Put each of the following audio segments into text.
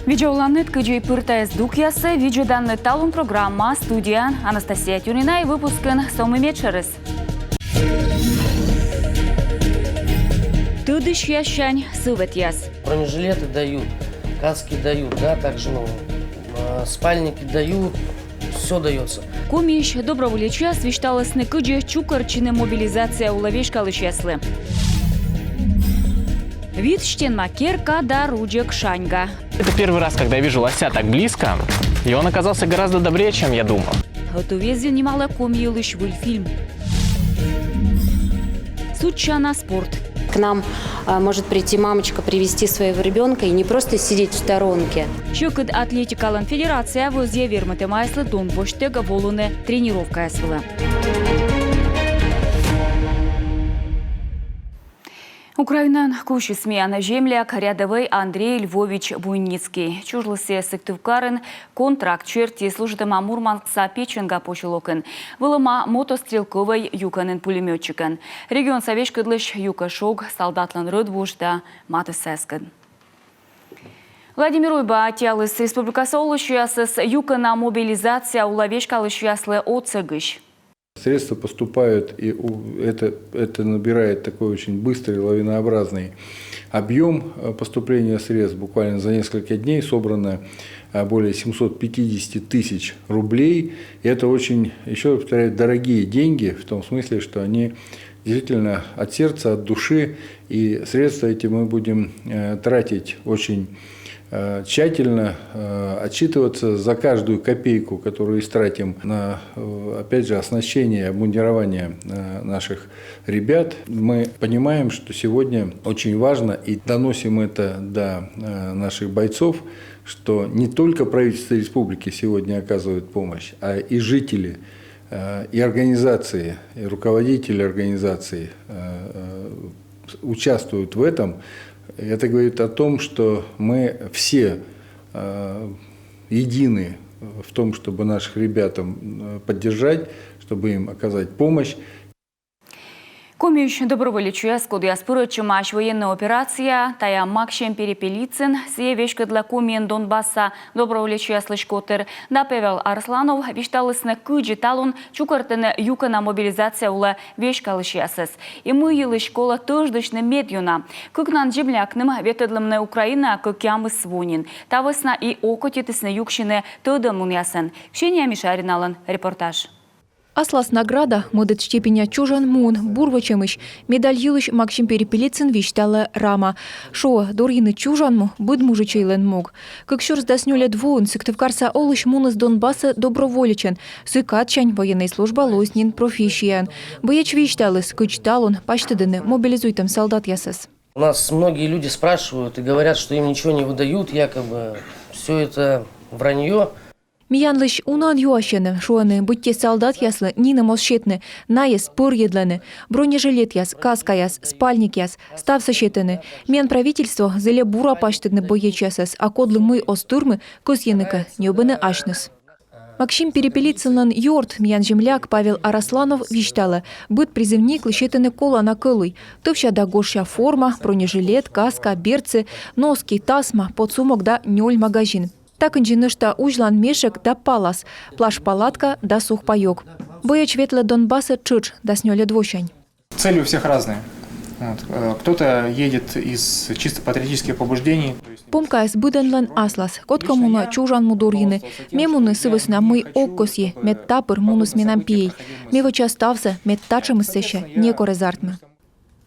Видеоланет кыджей пыртаяс дукясы, видеоданный талун программа, студия Анастасия Тюнина и выпускын Сомымечерес. Тыдыш ящань сывет яс. Бронежилеты дают, каски дают, да, также спальники дают, все дается. Комиш доброволеча свишталась на кыджи чукарчины мобилизация уловешкалыш яслы. Вид штенмакерка да рудек шаньга. Это первый раз, когда я вижу лося так близко, и он оказался гораздо добрее, чем я думал. Готовезил немало комьелыш фильм. Суча на спорт. К нам может прийти мамочка, привести своего ребенка и не просто сидеть в сторонке. Щекот атлетикалан федерация возье вермате майслы дон боштега волуны тренировка ясвыла. Украинан куши смеяна земляк рядовой Андрей Львович Буйницкий. Чужлысе сыктывкарын контракт черти служитыма Мурманскса печенга почелокын. Вылыма мотострелковый юканын пулеметчикын. Регион совешкыдлыш юка шог солдатлан рыдвужда маты сэскын. Владимир Уйба тялыс республикасы олышуясыз юкана мобилизация улавешкалышуяслы оцегыш. Средства поступают, и это набирает такой очень быстрый, лавинообразный объем поступления средств. Буквально за несколько дней собрано более 750 тысяч рублей. И это очень, еще раз повторяю, дорогие деньги, в том смысле, что они действительно от сердца, от души. И средства эти мы будем тратить очень тщательно, отчитываться за каждую копейку, которую истратим на, опять же, оснащение, обмундирование наших ребят. Мы понимаем, что сегодня очень важно, и доносим это до наших бойцов, что не только правительство республики сегодня оказывает помощь, а и жители, и организации, и руководители организаций участвуют в этом. Это говорит о том, что мы все едины в том, чтобы наших ребят поддержать, чтобы им оказать помощь. Комиш доброволечуя скудяспыры чумаш военная операция, тая Максим Перепелицын, севешка для комин Донбасса доброволечуя слышкотер, да Павел Арсланов вишталысны кыджи талун чукартыны юкана мобилизация ула вешкалышясыз. И мы елы школа тождышны медюна. Кыкнан землякным ветедлымны Украина кыкямы свонин. Тавысна и окотитысны юкшины тыдымун ясын. Кшения Мишариналын репортаж. Аслас награда, модет степеня чужан мун, бурвачемыш, медаль юлыш Максим Перепелицын виштала рама. Шо, дорины чужанму, буд мужичейлен мог. Как шурс даснюля двуун, сыктывкарса олыш мун из Донбасса доброволичен, сыкатчань военной служба лоснин профессиян. Бояч вишталыс, кычталун, паштыдыны, мобилизуйтам солдат ясас. У нас многие люди спрашивают и говорят, что им ничего не выдают, якобы все это вранье. Миянлыш унан юашены, шуаны, будьте солдат яслы, нина мосшетны, наес пыр едланы, бронежилет яс, каска яс, спальник яс, став сошетыны. Мен правительство зеле бура паштыгны боеч ясас, а кодлы мы остурмы, косьеныка, небыны ашныс. Максим Перепелицынын юрт миян земляк Павел Арасланов виштала, быт призывник лышетыны кола на кылый. Тывща да горща форма, бронежилет, каска, берцы, носки, тасма, подсумок да нёль магазин. Так инженышта ужлан мешек да палас, плащ-палатка да сухпайок. Бояч ветла Донбасса чыч да снёля двощань. Цели у всех разные. Кто-то едет из чисто патриотических побуждений. Помкайс буденлен аслас, котка муна чужан мудурины, мемуны сывысна мы оккосье, меттапыр мунус менампией, мевоча ставса меттачам иссеща, некорезартмы.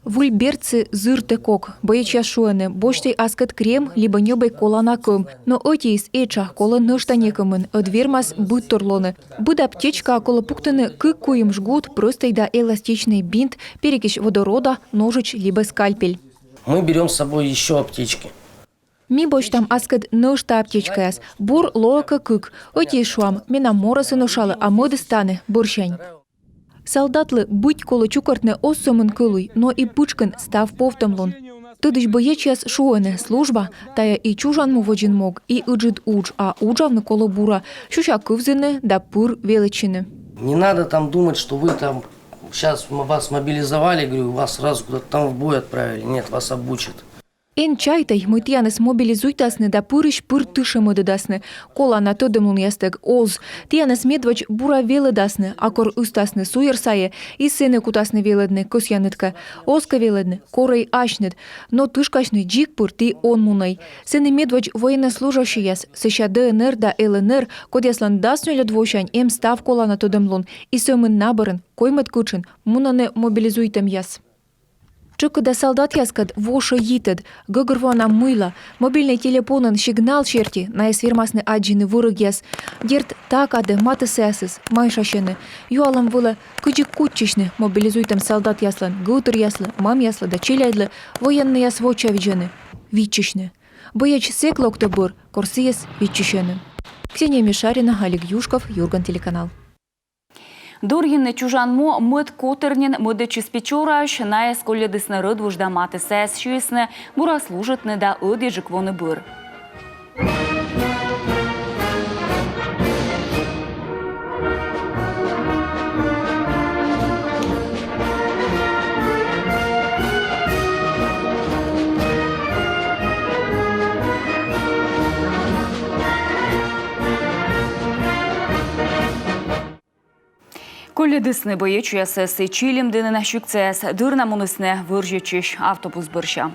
Вульберцы зырты кок, бояча шуэны, бочтай аскат крем, либо небой кола на ком, но отис эча кола нышта некомын, отвермас быт торлоны. Быт аптечка кола пуктыны кыкуем жгут, простой да эластичный бинт, перекись водорода, ножич либо скальпель. Мы берем с собой еще аптечки. Ми бочтам аскат нышта аптечка яс, бур лока кык, отис шуам, мена моросы нушалы, а моды станы, бурщань. Солдатлы быть коло чукартне осомын кылуй, но и пучкан став повтомлон. Тыдыш боечас шуэне служба, тая и чужанму воджин мог, и уджид удж, а уджавны коло бура, шуша кывзыны да пур величины. Не надо там думать, что вы там, сейчас вас мобилизовали, говорю, вас сразу куда-то там в бой отправили. Нет, вас обучат. Эн чайтай мытьянес мобилизуйтасны да пырыш пыр тышымы дедасны. Кола на тодымлын ястык оз. Тиянес медвач бура веледасны, акор устасны суерсае, и сыны кутасны веледны косянытка. Оска веледны, корей ашнет, но тышкашны джик пыр ти он мунай. Сыны медвач военнослужащий яс, сыща ДНР да ЛНР, код яслан дасню ледвощань, эм став кола на тодымлын, и сөмын набырын, коймет кучын, мунаны мобилизуйтам яс. Чыкыда солдат яскад воша йитед, гыгырвана мыла, мобильный телефонын сигнал черти, на эсфермасны аджины вырык яс. Дерт так ады маты сэсыс, майшашены. Юалам вылы кычык кутчишны, мобилизуйтам солдат яслан, гутыр яслы, мам яслы да челядлы, военный яс вочавиджаны, витчишны. Бояч секлокты бур, корсы яс витчишены. Ксения Мишарина, Олег Юшков, Юрган телеканал. Дургинны чужанмо мыт котернин мыды чиспечораш на эсколе дысны рыд вуждаматы сэс шуесны бура служитны да ыдежик воны быр. Колі дисни боєчує сеси чилім динина щукцес, дирна мунисне виржючиш автобус бирша.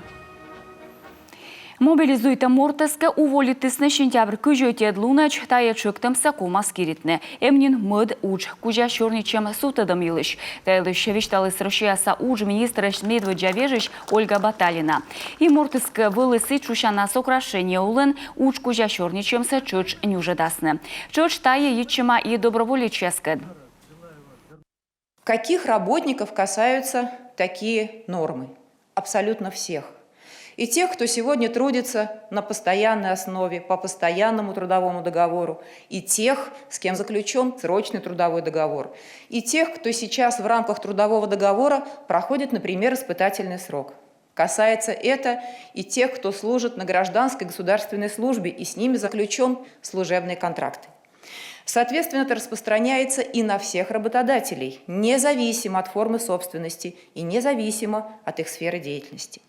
Мобилизуйте мортеске уволитисне сентябрь күжөтед лунач тая чөктем сакума скиритне. Эмнин мыд уч кужа шорничем сутадам илыш. Тайлыш вишталыс Россияса уж министр Медведя вежиш Ольга Баталина. И мортеске вылысы чушана сокрашение улын уч кужа шорничем се чөч нюжедасне. Чөч тая ечема и доброволеческед. Каких работников касаются такие нормы? Абсолютно всех. И тех, кто сегодня трудится на постоянной основе, по постоянному трудовому договору, и тех, с кем заключен срочный трудовой договор, и тех, кто сейчас в рамках трудового договора проходит, например, испытательный срок. Касается это и тех, кто служит на гражданской государственной службе, и с ними заключен служебный контракт. Соответственно, это распространяется и на всех работодателей, независимо от формы собственности и независимо от их сферы деятельности.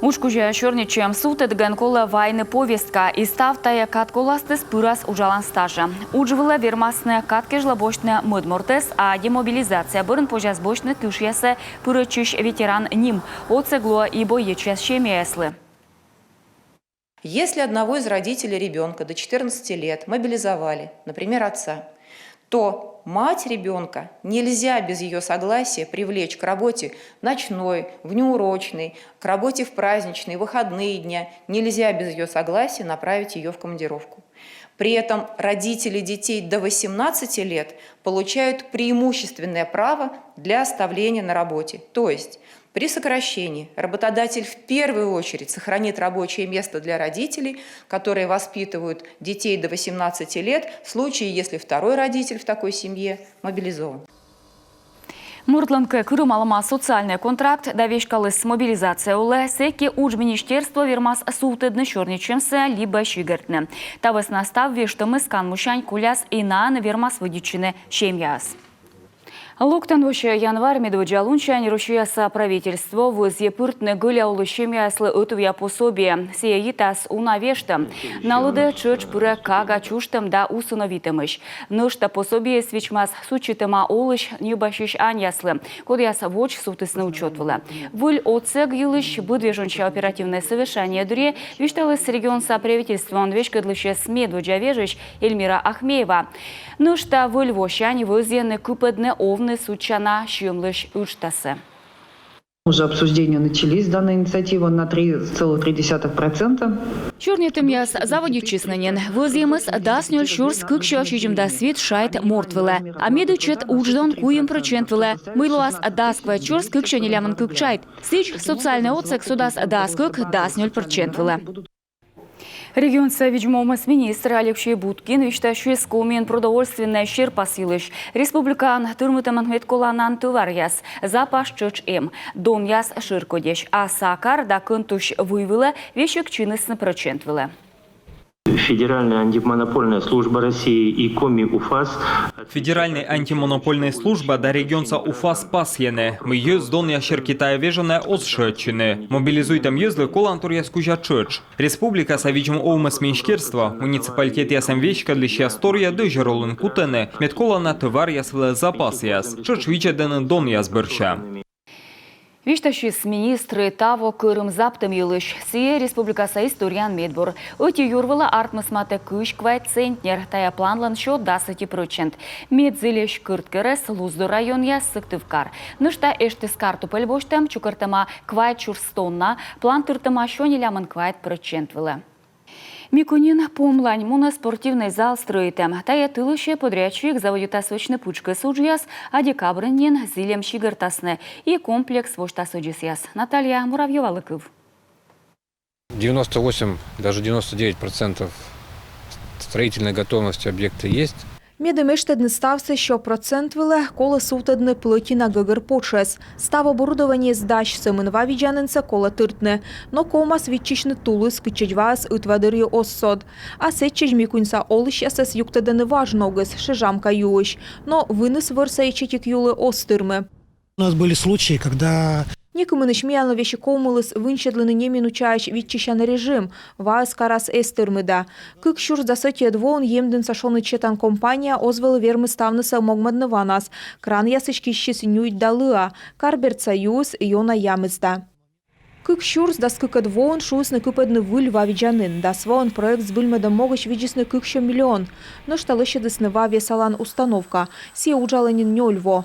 Ушкужа шорничем сутед генкола вайны повестка и ставтая катколасты спырас ужалан стажа. Уджвыла вермасная катке жлобочная мыдмортес, а демобилизация бырн пожазбочны тышьясе пырычыш ветеран ним, оцегло и боечес шемеяслы. Если одного из родителей ребенка до 14 лет мобилизовали, например, отца, то мать ребенка нельзя без ее согласия привлечь к работе ночной, внеурочной, к работе в праздничные, выходные дни. Нельзя без ее согласия направить ее в командировку. При этом родители детей до 18 лет получают преимущественное право для оставления на работе. То есть при сокращении работодатель в первую очередь сохранит рабочее место для родителей, которые воспитывают детей до 18 лет, в случае, если второй родитель в такой семье мобилизован. Муртланке кырымалыма социальный контракт давешкалыс мобилизация улы секи уж министерство вермас сутыдны шорничемсе либо щигертны. Тавыс настав вештымы скан мушань куляс и наан вермас выдичины шемьяс. Луктан вообще январь медведя лунчань Россияса правительство вызье пыртны гыля улыщем яслы отвя пособие. Сия етас унавештам. Налыды чөч пыры кага чуштам да усыновитымыш. Нышта пособие свечмас сучитыма олыш небашиш аньяслы. Код яс воч сутысны учетвыла. Выль оцег елыш выдвиженча оперативное совершение дуре вишталыс регионса правительства он вешкадлыше с медведя вежиш Эльмира Ахмеева. Нышта выль вощань вызьены купедны овны сучана щемлыш учтасы. Уже обсуждения начались данной инициативы на 3,3%. Чёрнетым яс заводичиснанен. Вызьемыс даснёл шурс кыкшо щижимда свет шайт мортвылы. А медучет удждон куем процентвылы. Мылуас дасква чурс кыкшо нелямын кыкчайт. Сич социальный отсек судас даскык даснёл процентвылы. Регион Савиджмомас министр Алексей Будкин виштащий скумен продовольственная щерпасилыш. Республикан турмытаман метколанан товаряс. Запас чөч Дон яс ширкодеш. А сакар да кынтуш вывела вещек чинысны процентвылы. Федеральная антимонопольная служба России и Коми УФАС. Федеральная антимонопольная служба до регионса УФАС пасьене. Мы ездон ящер Китая вежене осшечины. Мобилизуйтам езлы колантур яскужа чöч. Республика савичем оумас меншкерства. Муниципалитет ясам вещка для счастория дожеролын кутене. Меткола на товар ясвле запас яс. Чöч вичеден дон ясбырша. Вишташис министры таво кырым заптым йылыш. Сие республикаса историан медбор. Öti юрвыла артмысматы кыш квайт центнер. Тая планлан шо 10%. Медзелеш кырткерес лузды район яс сыктывкар. Нышта эштес карту пыльбоштам чукыртыма квайт чурстонна. План тыртыма шо нелямын квайт процент вылы. Микунин помлань муна спортивный зал строитем. Тая тылыше подрядчик заводит свечны пучка суджияс, а декабрынен зилем щигыртасны и комплекс вошта суджисяс. Наталья Муравьева-Лыков. 98, даже 99% строительной готовности объекта есть. Медомештедне стався, що процентвиле коло сутедне плоті на гагар почес. Став оборудовання здач семенва віджаненце коло тиртне. Но комас відчичне тулис кичечвас утвадир'ю оссод. А сечеч мікуньса олиш есес юктедене важногис, шежамка юиш. Но винес версейчетік юли остирме. У нас были случаи, когда... Нікоминиш міяно вещі комилис винщедлений не мінучаєш відчищаний режим, ваас карас естирмида. Кик щур засеті двоун ємден сашони четан компанія озвели верми ставнеса могмедне ванас. Кран ясички ще синюють далыа, карберт союз йона ямизда. Кик щур здас кика двоун шуыс не кипедне виль вавіджанин, да своон проект збильмеда могиш віджісне кик що мільйон. Но шталище деснева весалан установка, сія уджаленін ньольво.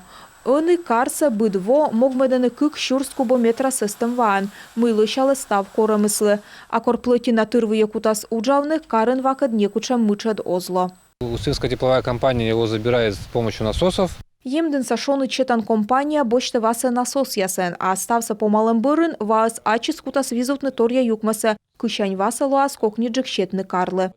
Они карса бидво могмедене кик щурст кубометра систем ван. Ми лишали став коремисли. А корплеті на тирви якутас уджавних карен вакад некуча мичед озло. Устинская тепловая компания его забирает с помощью насосов. Ємден сашони четан компанія бочте васе насос ясен, а стався помалем бирин вас ачіс кутас візутне тор'я юкмесе. Кишань васе лоас кокніджик щетне карле.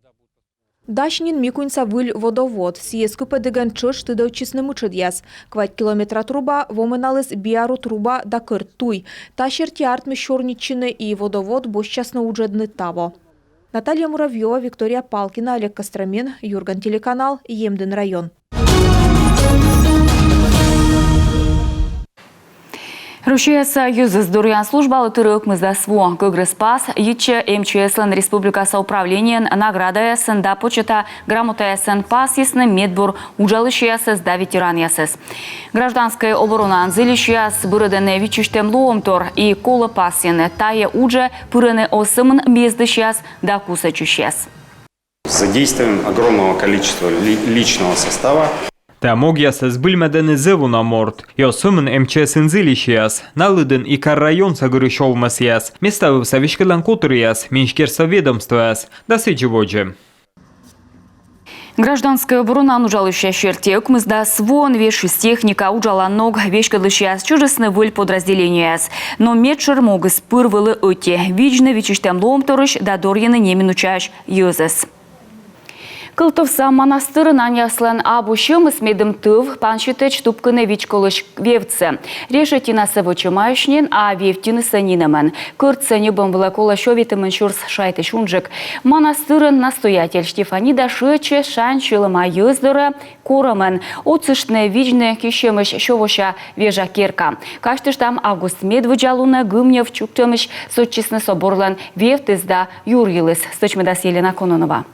Дашнін мікуньса виль водовод. Сіє скупедеген чиш ти довчисне мичед'яс. Квать кілометра труба воминалис біару труба да кирт туй. Та шерті артми щорніччини і водовод бощасно уджедне таво. Наталья Муравьева, Виктория Палкина, Олег Костромин, Юрган телеканал, Емден район. Рушия Союза здоровья служба латырык мыздасво. Кыгрыспас, иче МЧСЛН Республикаса управлениен награда СН да почета грамота СН пас ясны медбор уджалыш ясыз да ветеран ясыз. Гражданская оборона анзылиш яс бұрыдыны вичиштем лоомтор и кола пасьяны тае удже пырыны осымын бездыш яс да кусачуш яс. Задействуем огромного количества личного состава. Та мог яс збильмедене зеву на морд. И осымын МЧС инзылиш яс. Налыдын и кар район сагырышовмас яс. Места савишкадан котыр яс. Меншкерса ведомство яс. Да сычеводжи. Гражданская оборона ужалыша шертек мызда свон вешис техника ужаланог вешкадлышяс чужесны выль подразделенияс. Но медшер могыс пырвылы öte. Вичны вичиштем ломторыш да дорьяны неминучаш юзес. Кылтовса монастырынан яслан абушымыз медым тыв паншитыч тупкыны вичколыш вевце. Решетинасы вычымайшнен, а вевтины санинамын. Кыртсыне бомбыла колашовитымын шурс шайты шунжик. Монастырын настоятель Штефанида Шыче шанчылыма юздыры корамын. Оцыштны вичны кишемыш шовоша вежа керка. Каштыштам август медвыджалуна гымнев чуктымыш сотчисны соборлан вевтызда юрилыс. Сточмедас Елена Кононова.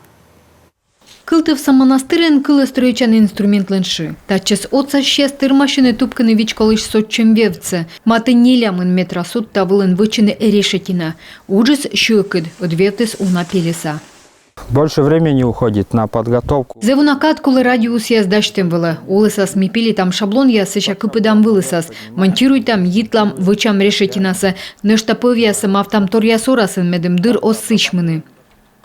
Кылтывса монастырен кылы строечан инструмент лыншы. Тачес отца шестыр машины тупканы вичкалыш сотчем вевце. Маты нелямын метра суд тавылын вычыны эрешетина. Уджис щукыд, отвертыс уна пелеса. Больше времени уходит на подготовку. Зевунакат кулы радиус яс даштем вылы. Улысас мипили там шаблон ясыша кыпыдам вылысас. Монтируй там yitlам вычам решетинасы. Ныштапыв ясы мавтам тор ясорасын медым дыр оссычмыны.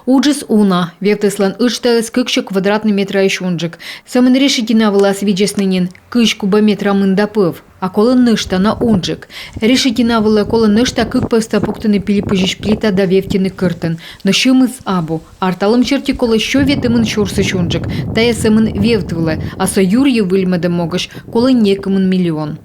Уджис уна, вевтеслан ышталыс кыкшы квадратный метра ишунжик. Самын решетина вылас виджеснынен кыш кубометра мындапыв, а колы нышта на унжик. Решетина вылы колы нышта кыкпывста пуктыны пилипыжиш плита да вевтины кыртын. Но шымыз абу, арталым черти колы шо ветымын шурсы шунжик. Тая самын вевт вылы, а со юрье выльмады могыш колы некымын миллион.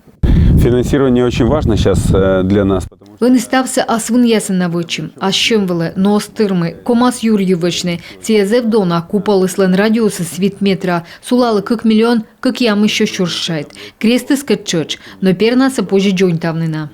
Финансирование очень важно сейчас для нас, потому Він стався асвин ясен навичим, а щем вели ноостирми, Комас Юрьевичны, циязев дона купалыслен радиусы свит метра, сулалы как миллион, как ямы еще щуршает. Кресты скачоч, но пернаса позже джойнтавнына.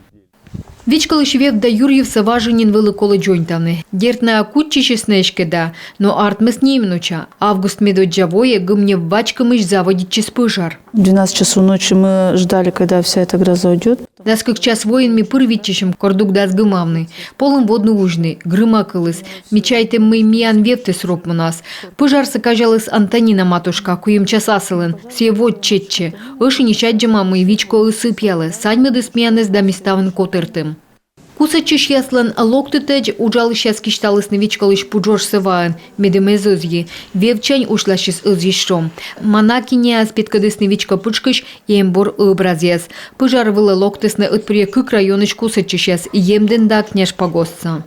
Вичкалыш вев да Юрьевса важенин вели колы джойнтавны. Дертная кутчище снешкеда, но артмес немнуча. Август медоджавое гымне вачкамыш заводить пожар. В 12 часов ночи мы ждали, когда вся эта гроза уйдет. Дас как час воин ми пырвитчишем кордук дас гымавны. Полым водну ужны, грымакалыс. Мечайте мы миян вевты срок у нас. Пожар сокажалыс Антонина матушка, куем час асылын. Севод четче. Оши нечать мамы вичко усыпьялы. Саньмыды смеянес да миставын котыртым. Кусачыш яслан локтытыч ужалы щас кишталыс навичкалыш пуджош сываан, медемез ызги. Вевчань ушлашис ызгишром. Манакине аспеткадыс навичка пучкыш ембор образец. Пожар вылы локтысны отприе кык районыч кусачыш яс емден да княж погостца.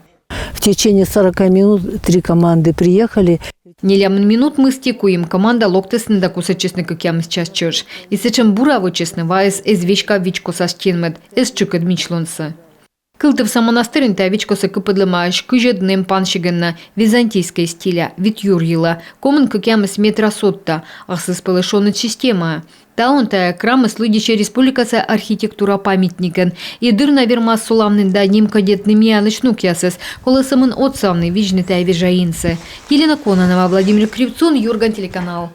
В течение 40 минут 3 команды приехали. Нелямын минут мы стекуем. Команда локтысны да кусачысны как ям сейчас чёрш. И сечем бураво честны ваес эзвичка вичко састенмет, эсчукад мичлонса. Кылтывса монастырин тавичкосы кыпыдлымаш кыжедным паншигенна византийской стиля вид Юрьела, комын кыкямыс метра сотта, ахсыз пылышоны система. Та он тая крамыс лыдича республикаса архитектура памятникен. И дыр наверма суламнын да ним кадетным ялычнук ясыс, колысымын отсавны вижны тая вижаинцы. Елена Кононова, Владимир Кривцун, Юрган, телеканал.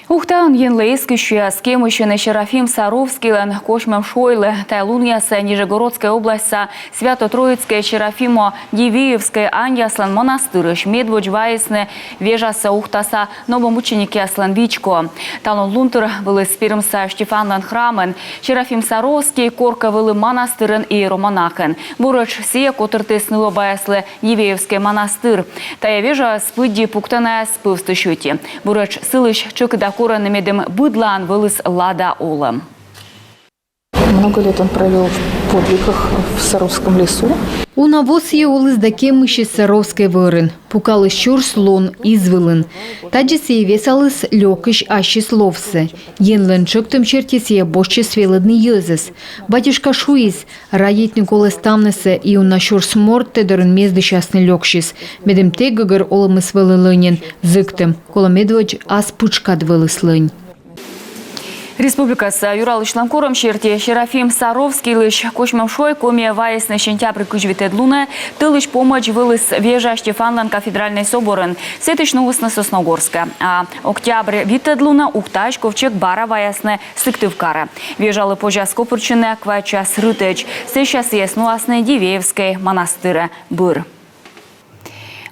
Ухтан енлейский с кем еще Шерафим Саровский, Кошмем Шойлы, Тайлуньяса, Нижегородская область, Свято-Троицкая, Шерафимо, Дивеевская, Аньяслан, Монастырыш, Медводь, Ваесны, Вежаса, Ухтаса, Новомученики, Аслан Вичко. Талон Лунтер, Вылы Спирмса, Штефанлан Храмен, Шерафим Саровский, Корка, Вылы Монастырен и Романахен. Бурач Сия, Котырты, Сныло, Баяслы, Дивеевский монастыр. Тая Вежа, Спыдди, Пуктаная, Спывстышути. Бурач Сылыш, Чукда, Коронамедем Быдлан вылез Лада Олам. Много лет он провел в подвигах в Саровском лесу. У навоз є улыз да кемыші Саровской вырын. Пукалы щур слон извылын. Таджисе весалыс лёкыш ащис ловсы. Енлен чоктым чертисе бошче свеладный езыс. Батюшка шуиз, раетный колес тамнесе и у щур сморт тедерын мезды щасны лёкшис. Медем тегагыр олымыс вылылынен, зыктым, кола медводь ас пучкад вылыслынь. Республика с Юралыш Ланкором черти Шерафим Саровский лыш Кошмем Шой коме ваес на сентябрь кучвитед луна тылыш помощь вылыз Вежа Штефанлан кафедральный соборын сетыш новостна Сосногорска. А октябрь витед луна Ухтач ковчег бара ваясны Сыктывкара. Вежалы позже скопырчыны квача срытыч сейчас есть нуасны Дивеевской монастыры Быр.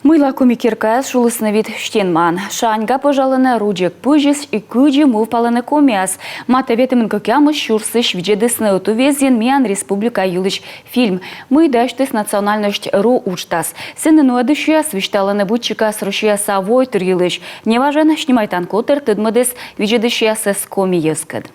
Мыла комикирка шулысны вид штенман. Шаньга пожалыны руджек пыжис и кыджи мувпалыны комиас. Мата ветымын кокямыш шурсы швиджедысны утувезен миян республика юлыч фильм. Мы даштыс национальность ру учтас. Сыны нуадышия свишталыны бутчика срушия савой турилыч. Неважен шнимайтан котыр тыдмыдыс виджедышия сэс коми ескад.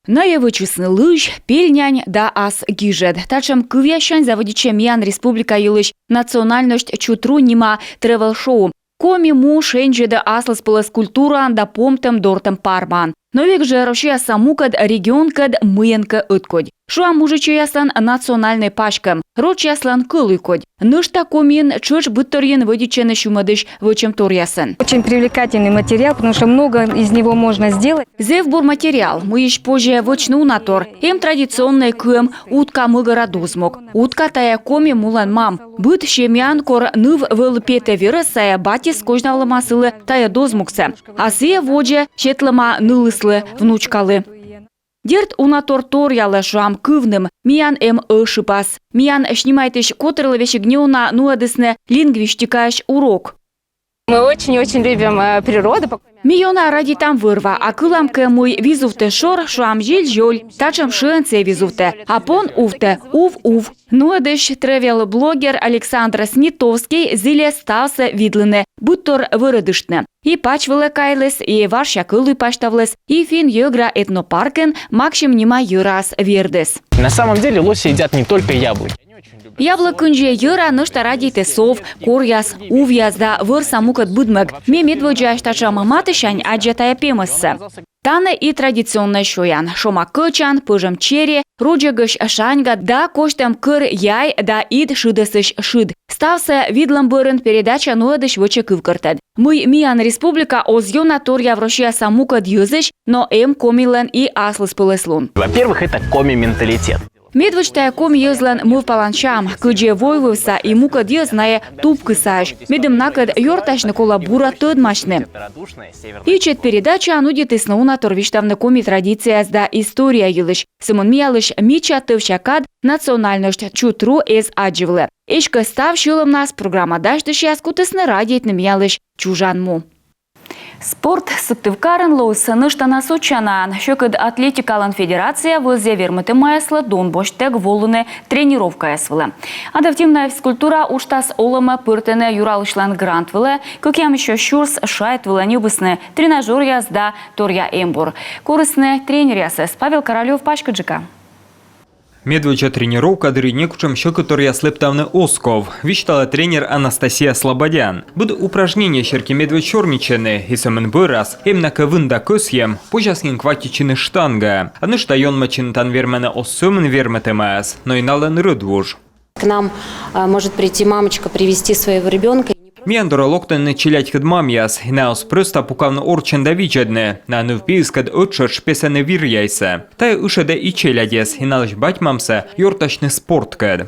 Наявычысны лыж, пельнянь да ас гижет. Тачем кывящань заводиче миян республика юлыч национальность чутру нима тревел-шоу. Коми му шенджи да аслас пылас культура да помтем дортем парман. Но век же Россия самукад регионкад мыенка ыткодь. Шуа мужиче яслан национальный пачкам. Роч яслан кылыкодь. Нышта комин чуч бытторьен выдичены шумадыш вычем торьясан. Очень привлекательный материал, потому что много из него можно сделать. Зевбур материал. Мы ещё позже вычну натор. Им традиционный кым утка мыгородузмок. Утка тая коми мулан мам. Быт щемян кор ныв вылпете вирысая батис кожнавлы масылы тая дозмукса. А сыя водже четлыма нылыслы внучкалы. Дерт унатор торьялы шам кывным, миян шипас. Миян шнимайтыш котырлы вещегнёна нуадысны лингвистикаш урок. Мы очень-очень любим природу. Миона ради там вырва, а кыламке мой визувте шор, шуам жоль, тачем шенце визувте, а пон уфте, ув. Нуадыш тревел-блогер Александр Снитовский зиле стався видлене, буттор вырыдышне. И пачвеле кайлес, и варша кылы паштавлес, и фин йогра этнопаркен, макшим нима юрас вердес. На самом деле лоси едят не только яблоки. Яблы күнже йыра нышта радейте сов, коряс, увязда, выр самукат будмек. Мемет выджаш тачама матышань аджатая пемыссы. Таны и традиционный шоян. Шома кычан, пыжым чере, руджегыш шаньга, да коштем кыр яй, да ид шыдысыш шыд. Стався видлым бырын передача ноедыш вычы кывкыртад. Мы миян республика озьона торья врощия самукат юзыш, но комилен и аслыс пылыслун. Во-первых, это коми-менталитет. Медвычтая коми юзлен мув паланчам, кыдже войвывса и мукат юзнае туп кысаш. Медым накад йорташны кола бура тыдмашны. Ичет передача анудит иснауна торвиштавны коми традициясда история юлыш. Сымын миялыш мича тывшакад национальность чутру эз адживлы. Эшка став шылым нас программа даштышяс кутысны радиетны миялыш чужанму. Спорт сыктывкарын лоусы штана сучанан. Шөкід атлетикалын федерация вөзе верміті майыслы донбоштег волыны тренировка ясвылы. Адаптивная физкультура уштас олымы пыртыны юралышлан грант вылы, көкем еще шурс шайт вылы нюбысны тренажер язда Торья Эмбур. Корысны тренер ясыз Павел Королев Пашкаджика. Медведча тренировка дырынекучем щеку Торья слептавны Осков, вичтала тренер Анастасия Слободян. Буд упражнения щерки медведь черничены, и самын бырас, эмнака вында көсьем, пожаскин кватичины штанга. Аныш тайон мачин тан вермене осымын верметемас, но и нален рыдвуж. К нам может прийти мамочка, привести своего ребенка. Миандора локтен челять кадмамьяс, и наус просто пукавны орчен да вичедне, на нувпийскад отшерш песене виряйся. Тай ушеде и челядес, и налыш батьмамса йорташны спорткад.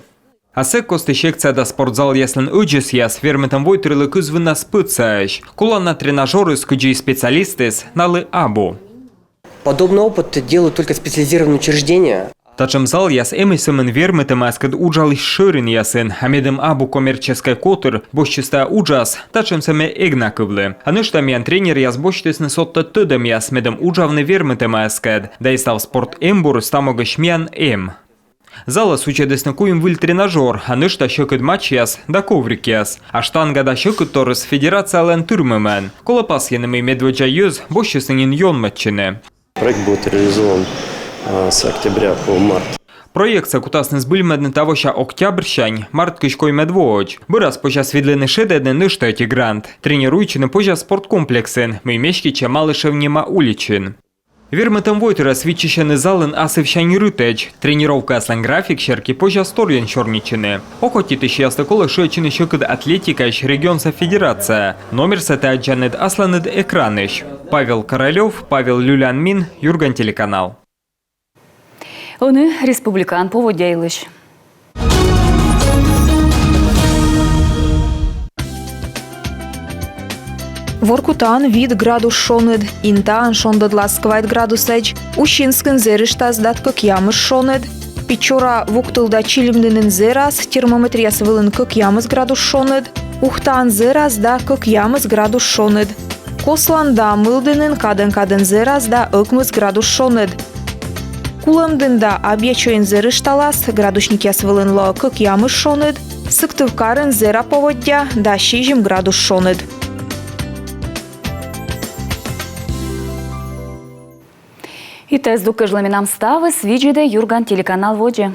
А се костышекция да спортзал яслен уджис яс верметом войтрылы кузвына спыцаешь. Кула на тренажеры скуджи специалистес налы абу. Подобный опыт делают только специализированные учреждения. Тачем зал яс эмисымен верметем аскад уджалыш шырын ясын, а медем абу коммерческой котыр, бощиста уджас, тачем саме эгнакывлы. А ныштамян тренер яс бощтесны сотта тыдам яс медем уджавны верметем аскад, да и став спорт эмбур стамогашмян эм. Зала сучедесны куем выль тренажер, а нышта щекыд матч яс, да коврик яс. А штанга да щекыд торыс федерация лен турмемен. Колопас янами медведжа юз, бощеснын йон матчины. Проект будет реализован с октября по март. Проект сакутасны збыльмедны тавоща октябрьщань, март кышкой медвоч. Бырас пожа свідлини шедедны ныштаті грант. Тренируйчины пожа спорткомплексен, меймешки че малышевнема уличин. Верметом войтера свідчищены залын асывщань рытеч. Тренировка аслан график щерки пожа сторьен чорничины. Окотитыш ясты колы шөчины щекыд атлетикаш регионса федерация. Номер сата аджанет асланет экраныш. Павел Королев, Павел Люлянмин, Юрган телеканал. Оны республикан поводяйлыш. Воркутан вид градус шонед, интан шондодласквайт градусеч, ущинскин зерыштас дат как ямыш шонед. Печора вуктылда чилимденин зерас, термометрияс вылын как ямыс градус шонед. Ухтан зерас да как ямыс градус шонед. Косланда мылденин каден зерас да ыкмыс градус шонед. Кулымдында объячоин зерышталас, градусник яс вылын ло как ямыс шонед. Сыктывкарын зера поводя да щижим градус шонед. І тез докажли нам стави свіджіде Юрган телеканал воджі.